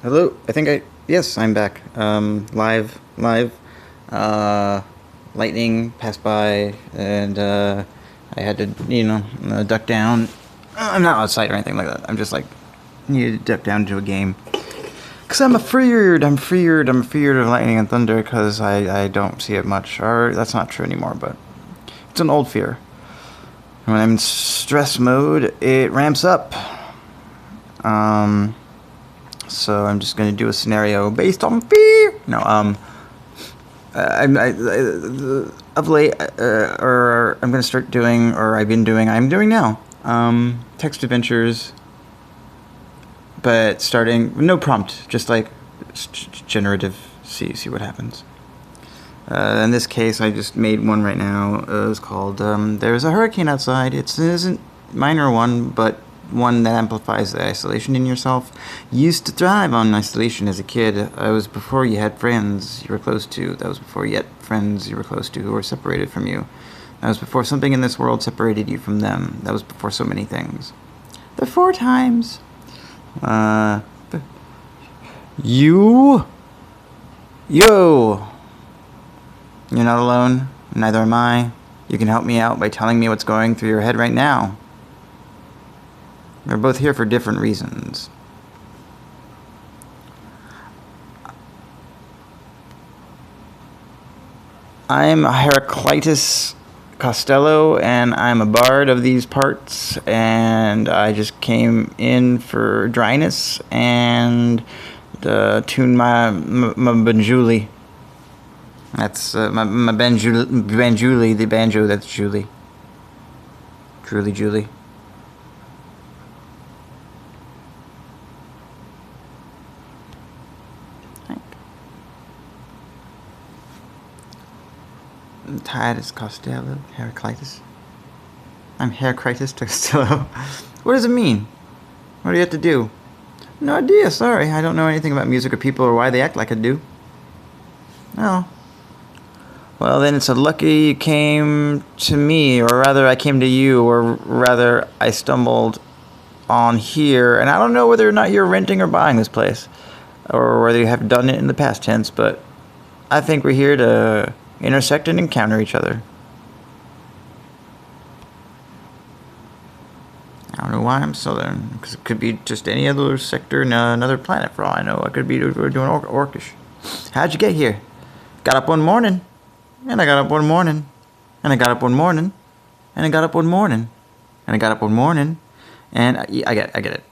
Hello. Yes, I'm back. Live. Uh, Lightning passed by, and I had to, duck down. I'm not outside or anything like that. I'm just like, needed to duck down to a game. Cause I'm afeared. I'm feared of lightning and thunder. Cause I don't see it much. Or that's not true anymore. But it's an old fear. When I'm in stress mode, it ramps up. Um. So I'm just going to do a scenario based on fear. No, of late, or I'm going to start doing, or I'm doing now, text adventures, but starting, no prompt, just like generative, see what happens. In this case, I just made one right now. It's called, There's a Hurricane Outside. It isn't minor one, but one that amplifies the isolation in yourself. You used to thrive on isolation as a kid. That was before you had friends you were close to. That was before you had friends you were close to who were separated from you. That was before something in this world separated you from them. That was before so many things. The 4 times. Uh, you. Yo. You're not alone. Neither am I. You can help me out by telling me what's going through your head right now. We're both here for different reasons. I'm Heraclitus Costello, and I'm a bard of these parts, and I just came in for dryness and tune my banjuli. That's my banjuli, the banjo, that's Julie. Truly Julie. Titus Costello, Heraclitus. I'm Heraclitus Costello. What does it mean? What do you have to do? No idea, sorry. I don't know anything about music or people or why they act like I do. Oh. Well, then it's a lucky you came to me, or rather I came to you, or rather I stumbled on here, and I don't know whether or not you're renting or buying this place, or whether you have done it in the past tense, but I think we're here to intersect and encounter each other. I don't know why I'm southern, because it could be just any other sector in another planet for all I know. I could be doing Orcish. How'd you get here? Got up one morning, and I got up one morning, and I got up one morning, and I got up one morning, and I got up one morning, and I get it.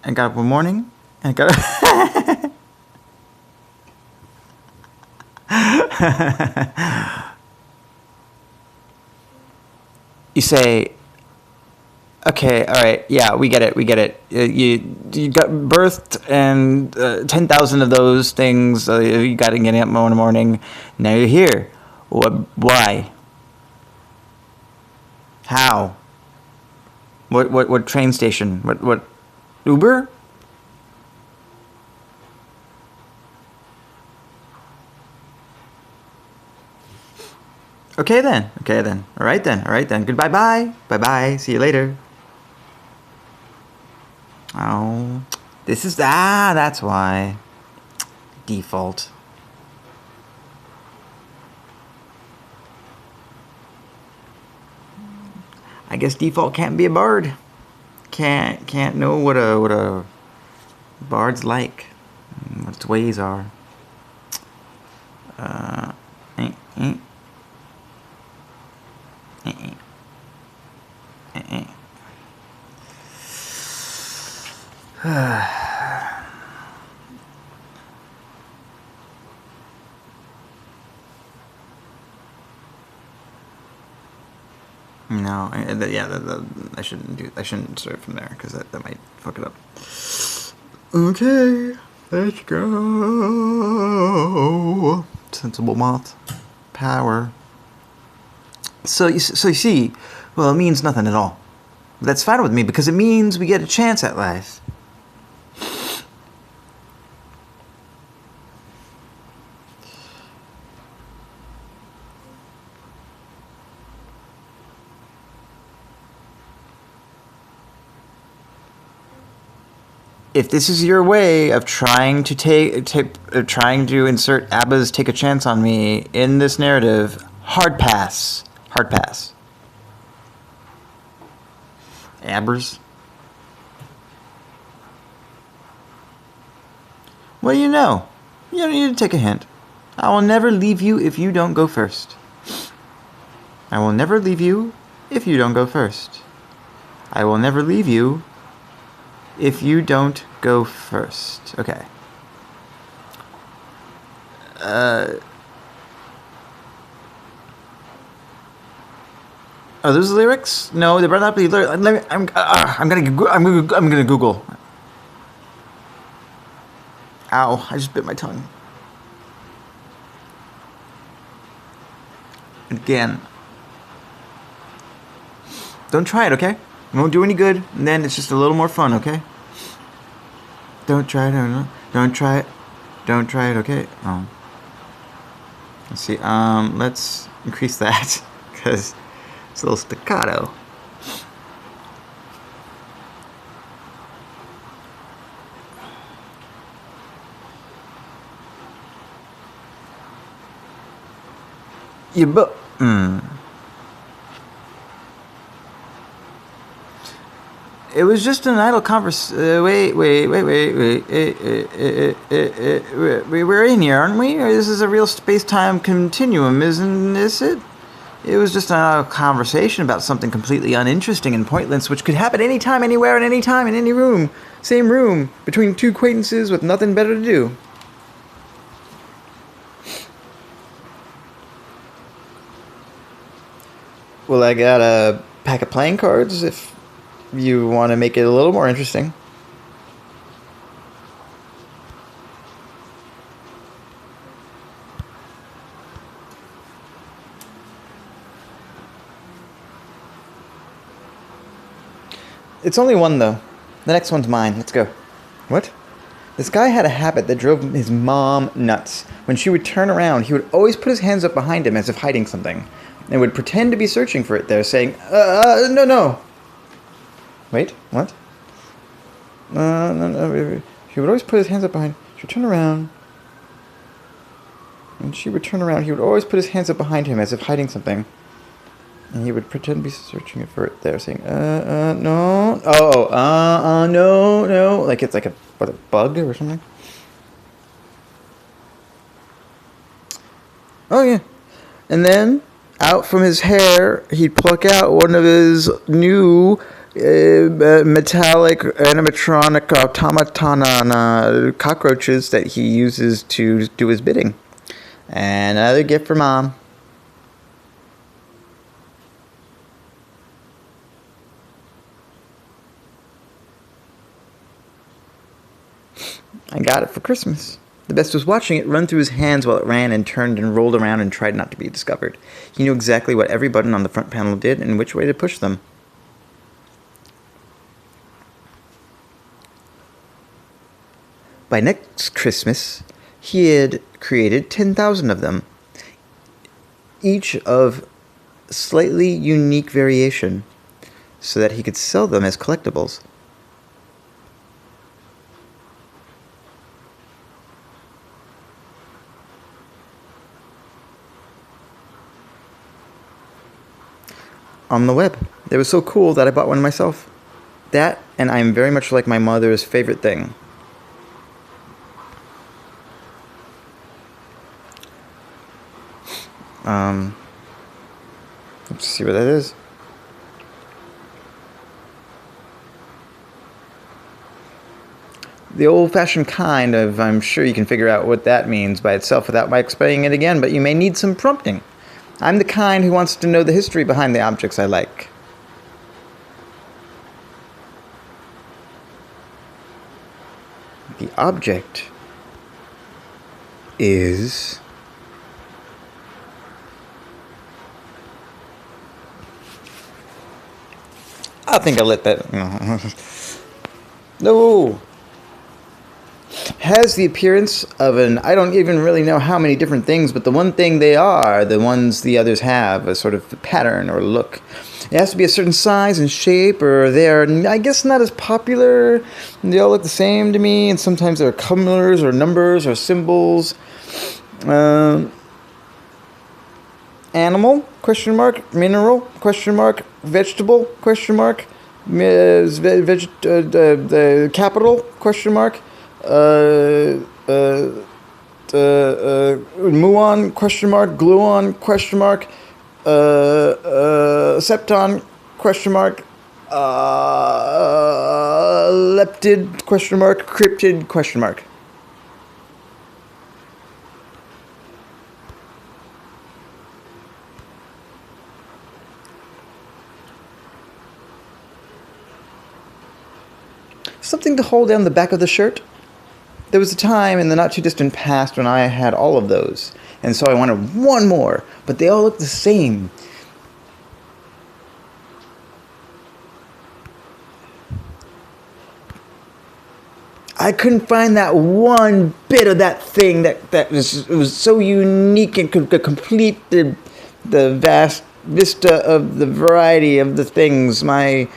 I got up one morning, and I got up. You say, okay, all right, yeah, we get it. You got birthed, and 10,000 of those things you got to get up in the morning. Now you're here. What? Why? How? What train station? What? Uber? Okay then. All right then. Goodbye, bye. See you later. Oh, that's why. Default. I guess default can't be a bard. Can't know what a bard's like, what its ways are. Uh, eh, eh. No, I shouldn't start from there because that might fuck it up. Okay, let's go. Sensible moth, power. So you see, well, it means nothing at all. That's fine with me because it means we get a chance at life. if this is your way of trying to trying to insert ABBA's "Take a Chance on Me" in this narrative, hard pass. Hard pass. Abbers. What do you know? You don't need to take a hint. I will never leave you if you don't go first. I will never leave you if you don't go first. I will never leave you if you don't go first. Okay. Are those the lyrics? No, they better not be lyrics. I'm gonna Google. Ow! I just bit my tongue. Again. Don't try it, okay? It won't do any good, and then it's just a little more fun, okay? Don't try it, don't try it. Don't try it, okay? Let's see, let's increase that, because it's a little staccato. It was just an idle conversation. Wait. We're in here, aren't we? This is a real space-time continuum, isn't this it? It was just an idle conversation about something completely uninteresting and pointless, which could happen anytime, anywhere, at any time, in any room. Same room, between two acquaintances with nothing better to do. Well, I got a pack of playing cards if you want to make it a little more interesting. It's only one, though. The next one's mine. Let's go. What? This guy had a habit that drove his mom nuts. When she would turn around, he would always put his hands up behind him as if hiding something, and would pretend to be searching for it there, saying, no. Wait, what? No. He would always put his hands up behind. She would turn around. When she would turn around, he would always put his hands up behind him as if hiding something. And he would pretend to be searching for it there, saying, no. No. Like it's like a bug or something? Oh, yeah. And then, out from his hair, he'd pluck out one of his new metallic animatronic automaton cockroaches that he uses to do his bidding. And another gift for Mom. I got it for Christmas. The best was watching it run through his hands while it ran and turned and rolled around and tried not to be discovered. He knew exactly what every button on the front panel did and which way to push them. By next Christmas, he had created 10,000 of them, each of slightly unique variation, so that he could sell them as collectibles. On the web. They were so cool that I bought one myself. That, and I am very much like my mother's favorite thing. Let's see what that is. The old-fashioned kind of, I'm sure you can figure out what that means by itself without my explaining it again, but you may need some prompting. I'm the kind who wants to know the history behind the objects I like. The object is... I think I let that... No. has the appearance of an, I don't even really know how many different things, but the one thing they are, the ones the others have, a sort of pattern or look. It has to be a certain size and shape, or they're, I guess, not as popular. They all look the same to me, and sometimes there are colors or numbers or symbols. Animal? Question mark. Mineral? Question mark. Vegetable? Question mark. The capital? Question mark. Muon? Question mark. Gluon? Question mark. Septon? Question mark. Leptid? Question mark. Cryptid? Question mark. Something to hold down the back of the shirt. There was a time in the not-too-distant past when I had all of those, and so I wanted one more, but they all looked the same. I couldn't find that one bit of that thing that was so unique and could complete the vast vista of the variety of the things, my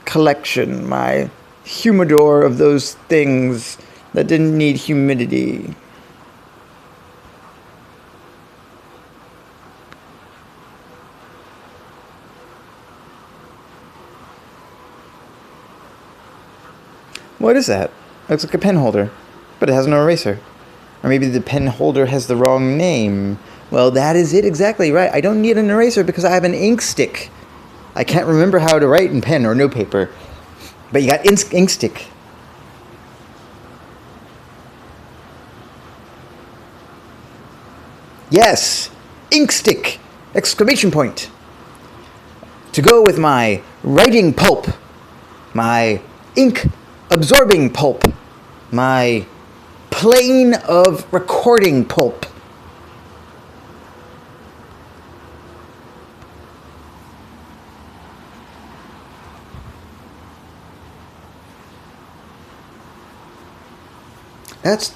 collection, my humidor of those things that didn't need humidity. What is that? Looks like a pen holder, but it has no eraser. Or maybe the pen holder has the wrong name. Well, that is it exactly right. I don't need an eraser because I have an ink stick. I can't remember how to write in pen or notepaper. But you got ink stick. Yes, ink stick! Exclamation point. To go with my writing pulp, my ink absorbing pulp, my plane of recording pulp.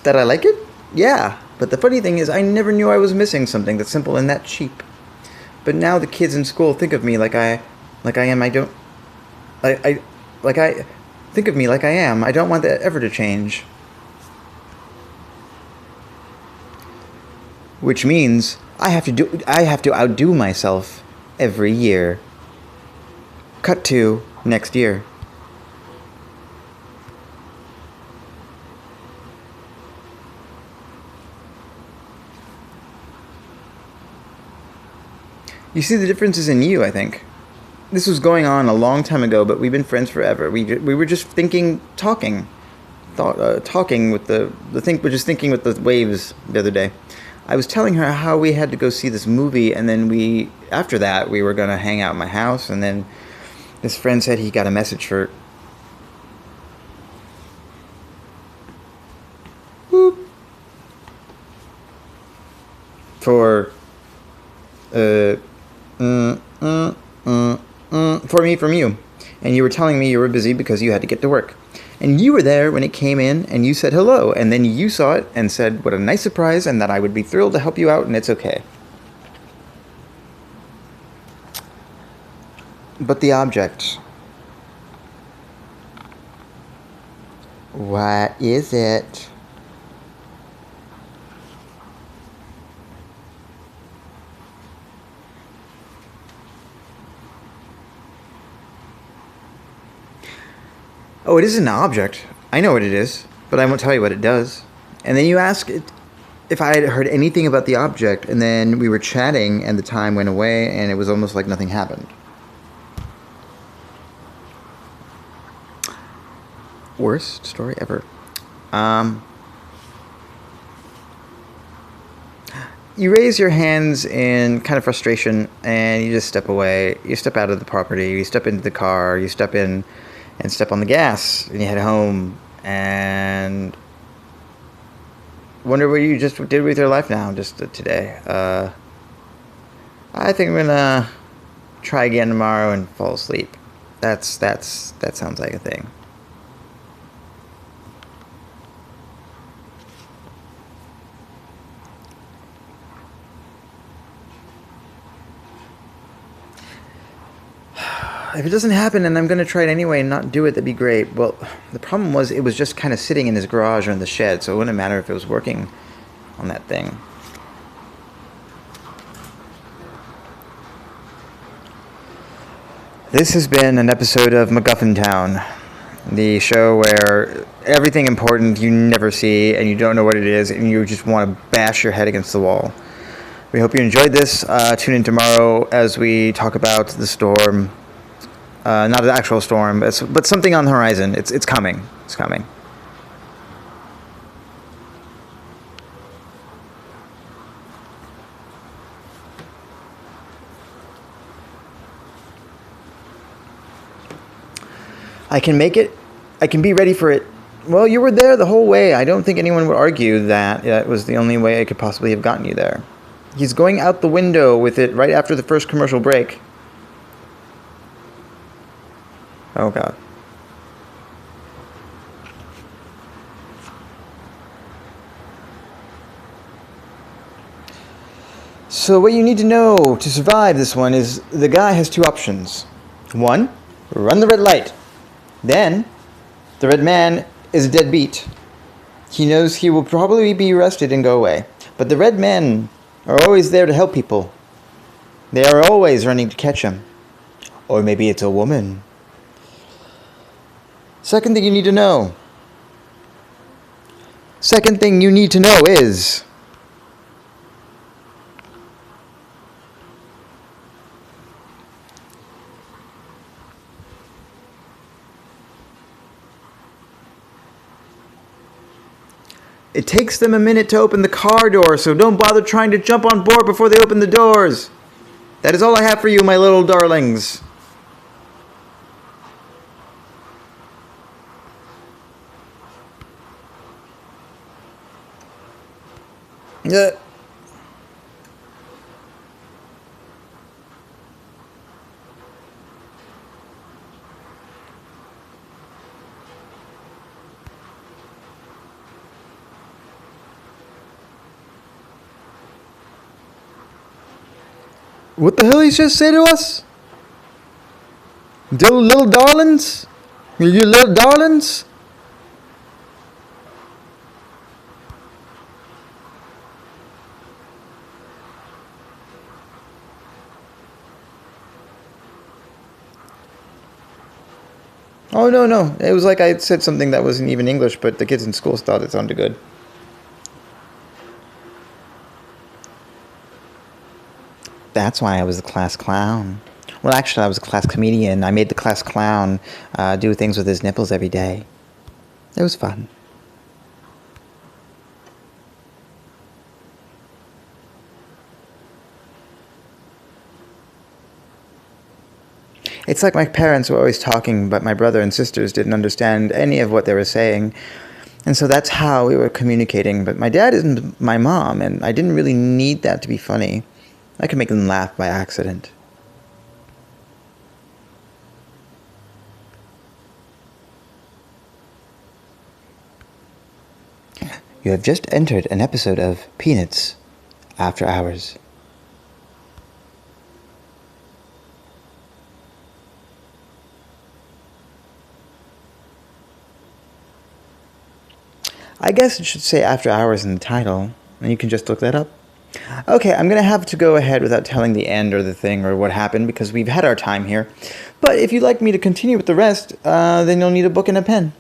That I like it? Yeah, but the funny thing is I never knew I was missing something that's simple and that cheap. But now the kids in school think of me like I am. I don't think of me like I am. I don't want that ever to change. Which means I have to outdo myself every year. Cut to next year. You see, the difference is in you, I think. This was going on a long time ago, but we've been friends forever. We were just talking with we're just thinking with the waves the other day. I was telling her how we had to go see this movie, and then after that, we were going to hang out at my house, and then this friend said he got a message for me from you, and you were telling me you were busy because you had to get to work, and you were there when it came in, and you said hello, and then you saw it and said what a nice surprise, and that I would be thrilled to help you out, and it's okay. But the object, what is it? Oh, it is an object. I know what it is, but I won't tell you what it does. And then you ask if I had heard anything about the object, and then we were chatting, and the time went away, and it was almost like nothing happened. Worst story ever. You raise your hands in kind of frustration, and you just step away. You step out of the property. You step into the car. You step in and step on the gas, and you head home, and wonder what you just did with your life now, just today. I think I'm gonna try again tomorrow and fall asleep. That sounds like a thing. if it doesn't happen and I'm going to try it anyway and not do it, that'd be great. Well, the problem was it was just kind of sitting in his garage or in the shed, so it wouldn't matter if it was working on that thing. This has been an episode of MacGuffin Town, the show where everything important you never see and you don't know what it is and you just want to bash your head against the wall. We hope you enjoyed this. Tune in tomorrow as we talk about the storm. Not an actual storm, but something on the horizon. It's coming. It's coming. I can make it. I can be ready for it. Well, you were there the whole way. I don't think anyone would argue that it was the only way I could possibly have gotten you there. He's going out the window with it right after the first commercial break. Oh, God. So what you need to know to survive this one is the guy has two options. One, run the red light. Then, the red man is a deadbeat. He knows he will probably be arrested and go away. But the red men are always there to help people. They are always running to catch him. Or maybe it's a woman. Second thing you need to know. Second thing you need to know is... it takes them a minute to open the car door, so don't bother trying to jump on board before they open the doors. That is all I have for you, my little darlings. What the hell he just say to us? Little darlings? You little darlings? Oh, no. It was like I had said something that wasn't even English, but the kids in school thought it sounded good. That's why I was the class clown. Well, actually, I was a class comedian. I made the class clown do things with his nipples every day. It was fun. It's like my parents were always talking, but my brother and sisters didn't understand any of what they were saying. And so that's how we were communicating. But my dad isn't my mom, and I didn't really need that to be funny. I could make them laugh by accident. You have just entered an episode of Peanuts After Hours. I guess it should say After Hours in the title, and you can just look that up. Okay, I'm going to have to go ahead without telling the end or the thing or what happened because we've had our time here. But if you'd like me to continue with the rest, then you'll need a book and a pen.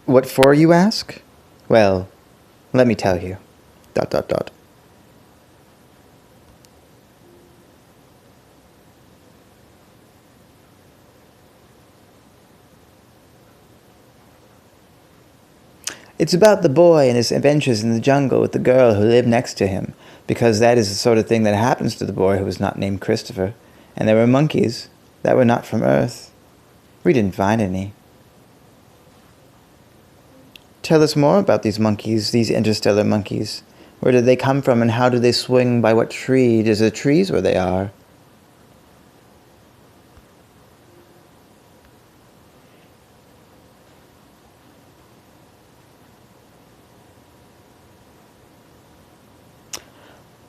What for, you ask? Well, let me tell you. ... It's about the boy and his adventures in the jungle with the girl who lived next to him, because that is the sort of thing that happens to the boy who was not named Christopher. And there were monkeys that were not from Earth. We didn't find any. Tell us more about these monkeys, these interstellar monkeys. Where did they come from and how do they swing by what tree? Does the trees where they are?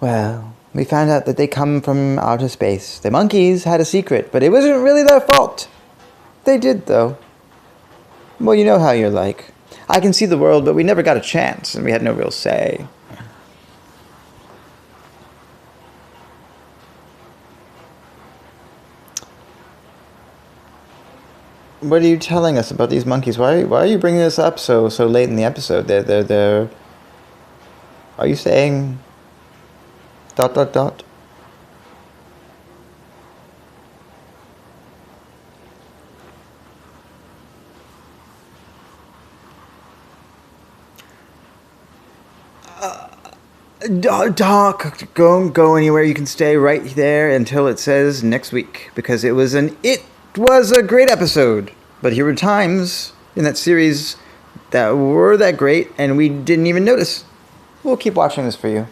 Well, We found out that they come from outer space. The monkeys had a secret, but it wasn't really their fault. They did, though. Well, you know how you're like. I can see the world, but we never got a chance, and we had no real say. What are you telling us about these monkeys? Why are you bringing this up so late in the episode? They're. Are you saying? ... Doc, don't go anywhere. You can stay right there until it says next week, because it was a great episode. But here were times in that series that were that great, and we didn't even notice. We'll keep watching this for you.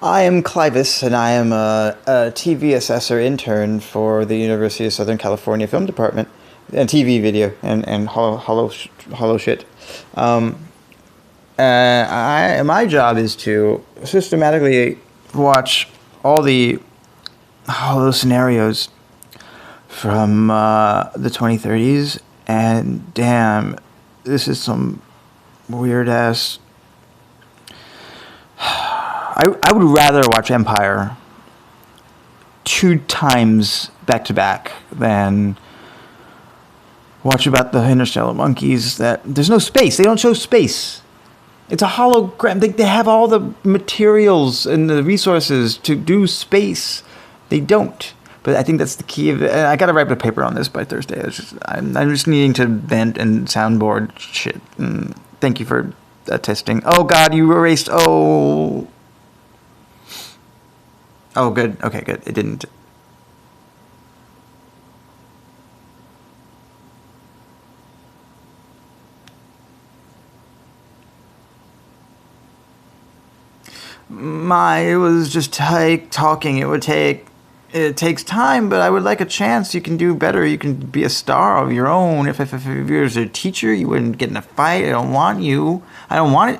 I am Clivis, and I am a TV assessor intern for the University of Southern California Film Department, and TV video and hollow shit. My job is to systematically watch all the hollow scenarios from the 2030s, and damn, this is some weird ass. I would rather watch Empire 2 times back to back than watch about the interstellar monkeys. That there's no space. They don't show space. It's a hologram. They have all the materials and the resources to do space. They don't. But I think that's the key of it. I got to write a paper on this by Thursday. I'm just needing to vent and soundboard shit. And thank you for testing. Oh God, you erased. Oh, good. Okay, good. It didn't. It was just talking. It takes time, but I would like a chance. You can do better. You can be a star of your own. If you were a teacher, you wouldn't get in a fight. I don't want you. I don't want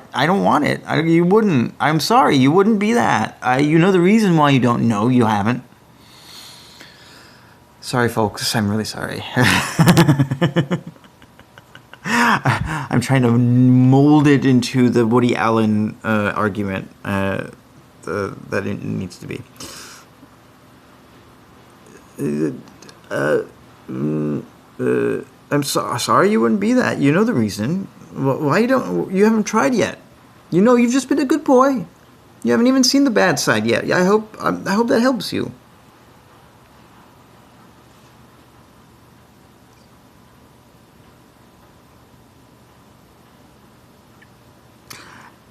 it. You wouldn't. I'm sorry. You wouldn't be that. You know the reason why you don't know. You haven't. Sorry, folks. I'm really sorry. I'm trying to mold it into the Woody Allen argument that it needs to be. I'm sorry you wouldn't be that. You know the reason. Why you haven't tried yet? You know, you've just been a good boy. You haven't even seen the bad side yet. I hope that helps you.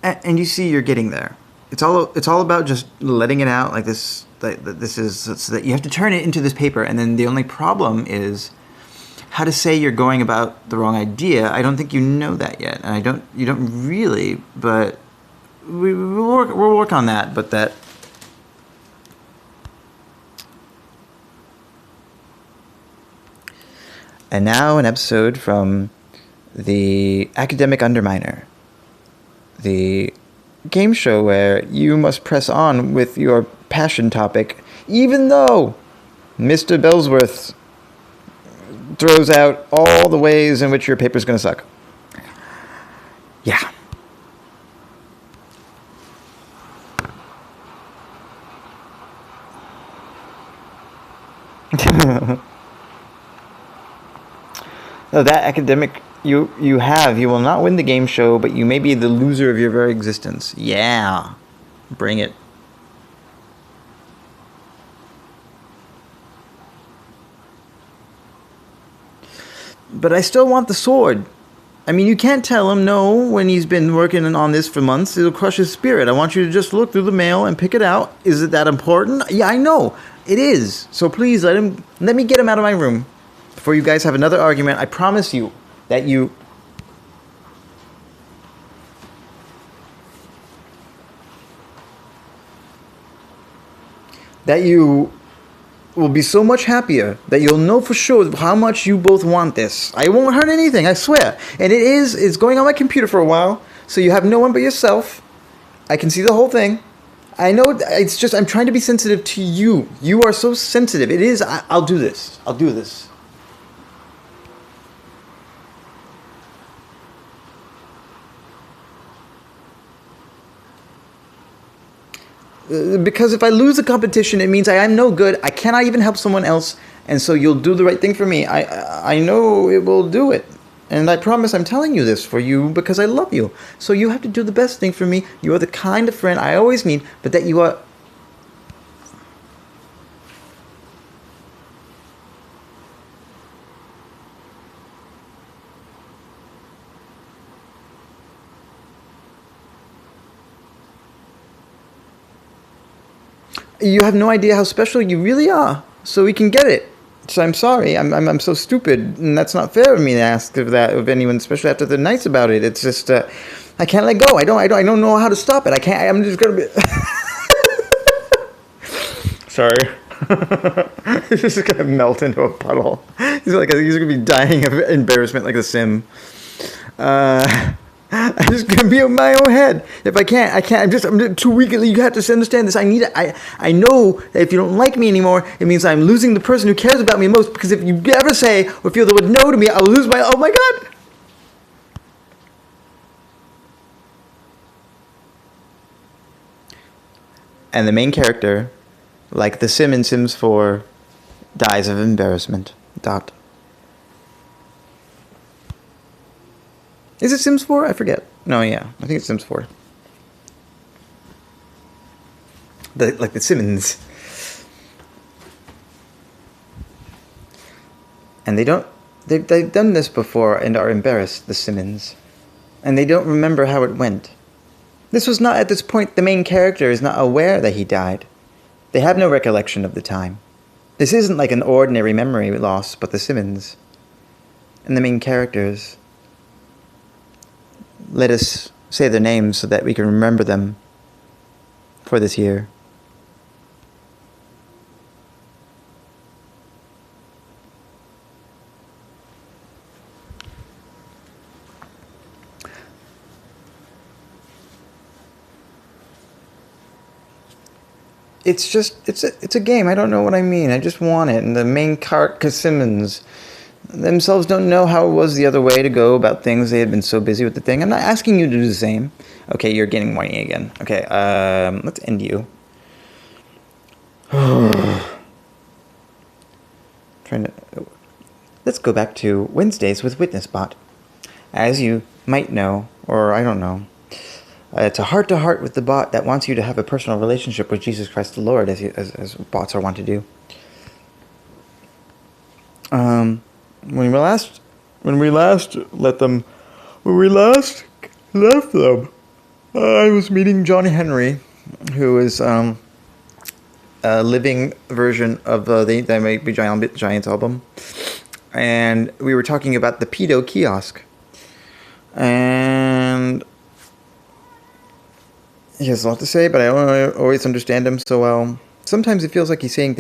And you see, you're getting there. It's all about just letting it out like this. This is so that you have to turn it into this paper, and then the only problem is how to say you're going about the wrong idea. I don't think you know that yet, and you don't really. But we'll work on that. But that. And now an episode from the Academic Underminer, the game show where you must press on with your passion topic, even though Mr. Bellsworth throws out all the ways in which your paper's going to suck. Yeah. No, that academic you will not win the game show, but you may be the loser of your very existence. Yeah. Bring it. But I still want the sword. I mean, you can't tell him no when he's been working on this for months. It'll crush his spirit. I want you to just look through the mail and pick it out. Is it that important? Yeah, I know. It is. So please let me get him out of my room before you guys have another argument. I promise you that you... will be so much happier that you'll know for sure how much you both want this. I won't hurt anything, I swear. And it's going on my computer for a while, so you have no one but yourself. I can see the whole thing. I know it's just I'm trying to be sensitive to you. You are so sensitive. It is. I'll do this. I'll do this. Because if I lose the competition, it means I am no good. I cannot even help someone else, and so you'll do the right thing for me. I know it will do it, and I promise I'm telling you this for you because I love you. So you have to do the best thing for me. You are the kind of friend I always need, but that you are. You have no idea how special you really are, so we can get it. So I'm sorry, I'm so stupid, and that's not fair of me to ask of that of anyone, especially after they're nice about it. It's just I can't let go. I don't know how to stop it. I can't. I'm just gonna be. Sorry. He's just gonna melt into a puddle. He's gonna be dying of embarrassment like a sim. I'm just gonna be in my own head. If I can't, I can't. I'm too weak. You have to understand this. I know that if you don't like me anymore, it means I'm losing the person who cares about me most. Because if you ever say or feel the word no to me, I'll lose my. Oh my God. And the main character, like the Sim in Sims 4, dies of embarrassment. Dot. Is it Sims 4? I forget. No, yeah. I think it's Sims 4. Like the Simmons. And they've done this before and are embarrassed, the Simmons. And they don't remember how it went. This was not, at this point, the main character is not aware that he died. They have no recollection of the time. This isn't like an ordinary memory loss, but the Simmons. And the main characters. Let us say their names so that we can remember them for this year. It's a game. I don't know what I mean. I just want it. And the main character, Simmons, themselves don't know how it was the other way to go about things. They had been so busy with the thing. I'm not asking you to do the same. Okay, you're getting whiny again. Okay, let's end you. Let's go back to Wednesdays with WitnessBot. As you might know, or I don't know, it's a heart-to-heart with the bot that wants you to have a personal relationship with Jesus Christ the Lord, as bots are wont to do. When we last left them, I was meeting John Henry, who is a living version of the They Might Be Giants album, and we were talking about the pedo kiosk, and he has a lot to say, but I don't always understand him so well. Sometimes it feels like he's saying